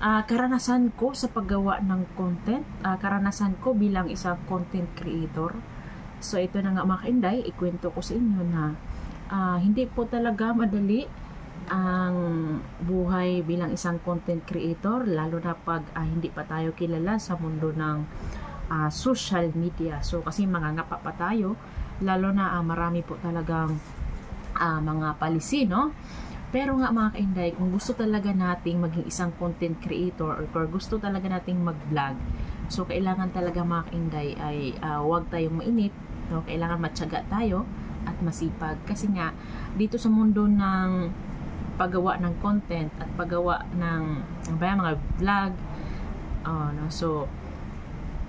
Karanasan ko sa paggawa ng content, karanasan ko bilang isang content creator. So ito na nga mga kainday, ikwento ko sa inyo na hindi po talaga madali ang buhay bilang isang content creator, lalo na pag hindi pa tayo kilala sa mundo ng social media. So kasi mangangapa pa tayo, lalo na marami po talagang mga palisi, no? Pero nga mga kainday, kung gusto talaga nating maging isang content creator or gusto talaga nating mag-vlog, so kailangan talaga mga kainday ay huwag tayong mainip, no? Kailangan matyaga tayo at masipag. Kasi nga, dito sa mundo ng paggawa ng content at paggawa ng mga vlog, no? So,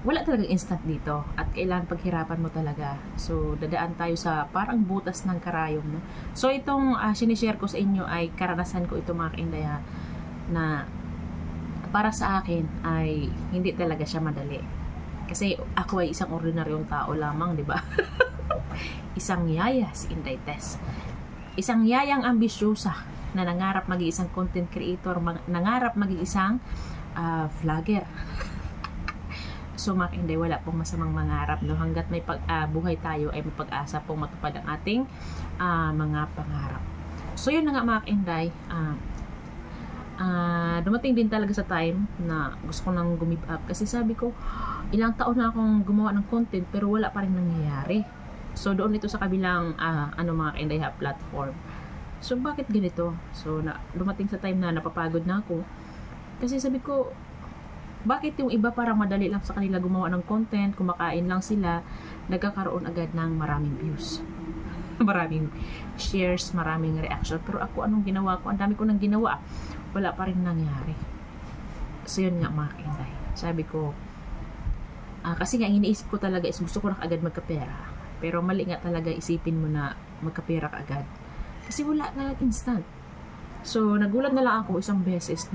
wala talagang instant dito at kailangan paghirapan mo talaga. So, dadaan tayo sa parang butas ng karayom, no? So, itong sinishare ko sa inyo ay karanasan ko ito mga kainday, na para sa akin ay hindi talaga siya madali. Kasi ako ay isang ordinaryong tao lamang, di ba? Isang yaya si Inday Tess. Isang yayang ambisyosa na nangarap maging isang content creator, nangarap maging isang vlogger. So mga kainday, wala pong masamang mangarap, no? Hanggat may buhay tayo ay may pag-asa pong matupad ang ating mga pangarap. So yun na nga mga kainday, dumating din talaga sa time na gusto ko nang gumib up. Kasi sabi ko, ilang taon na akong gumawa ng content pero wala pa rin nangyayari. So doon ito sa kabilang mga kainday platform. So bakit ganito? So dumating sa time na napapagod na ako. Kasi sabi ko, bakit yung iba parang madali lang sa kanila gumawa ng content, kumakain lang sila, nagkakaroon agad ng maraming views, maraming shares, maraming reaction. Pero ako, anong ginawa ko? Ang dami ko nang ginawa, wala pa rin nangyari. So yun nga mga kainday, sabi ko, kasi nga iniisip ko talaga is gusto ko na agad magkapera. Pero mali nga talaga isipin mo na magkapera ka agad, kasi wala na instant. So nagulat na lang ako isang beses,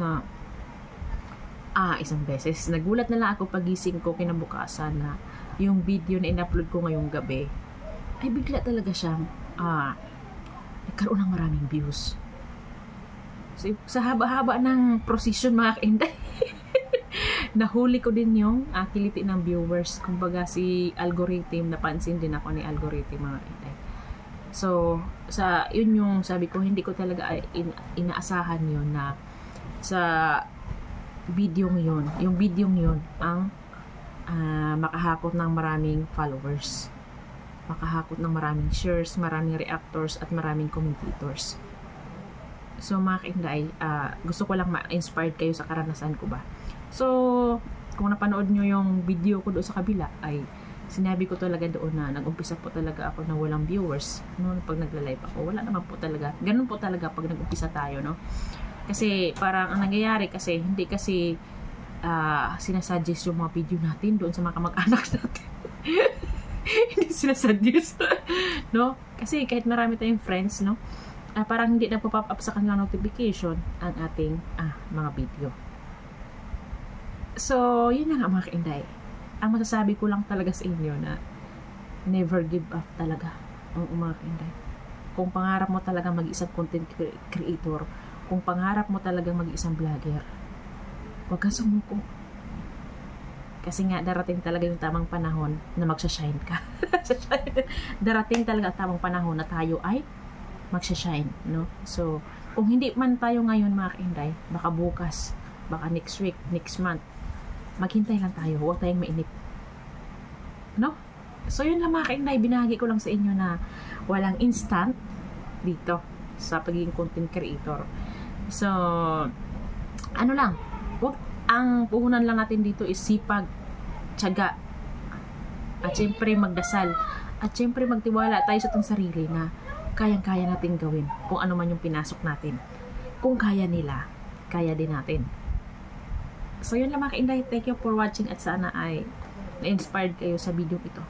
nagulat na lang ako pagising ko kinabukasan na yung video na in-upload ko ngayong gabi ay bigla talaga siyang nagkaroon ng maraming views. So, sa haba-haba ng procession mga kainday, nahuli ko din yung kiliti ng viewers. Kumbaga si algorithm, napansin din ako ni algorithm mga kainday. So yun yung sabi ko, hindi ko talaga inaasahan yun na sa video yun, yung video yun ang makahakot ng maraming followers, makahakot ng maraming shares, maraming reactors at maraming commentators. So mga kainday, gusto ko lang ma-inspired kayo sa karanasan ko ba. So kung napanood nyo yung video ko doon sa kabila, ay sinabi ko talaga doon na nag-umpisa po talaga ako na walang viewers noon pag nagla-live ako. Wala naman po talaga, ganun po talaga pag nag-umpisa tayo, no? Kasi parang ang nangyayari kasi, hindi kasi sinasuggest yung mga video natin doon sa mga kamag-anak natin. Hindi sinasuggest, no? Kasi kahit marami tayong friends, no? Parang hindi na pop up sa kanilang notification ang ating mga video. So, yun na nga mga kainday. Ang masasabi ko lang talaga sa inyo na never give up talaga ang mga kainday. Kung pangarap mo talaga mag-isang content creator, kung pangarap mo talagang mag-isang vlogger, huwag kang sumuko. Kasi nga, darating talaga yung tamang panahon na magsashine ka. Darating talaga ang tamang panahon na tayo ay magsashine, no? So, kung hindi man tayo ngayon mga kainday, baka bukas, baka next week, next month, maghintay lang tayo, huwag tayong mainip, no? So, yun lang mga kainday, binahagi ko lang sa inyo na walang instant dito sa pagiging content creator. So, ano lang, ang puhunan lang natin dito is sipag, tiyaga, at syempre magdasal, at syempre magtiwala tayo sa itong sarili na kayang-kaya natin gawin kung ano man yung pinasok natin. Kung kaya nila, kaya din natin. So, yun lang mga kainday, thank you for watching at sana ay na-inspired kayo sa video ito.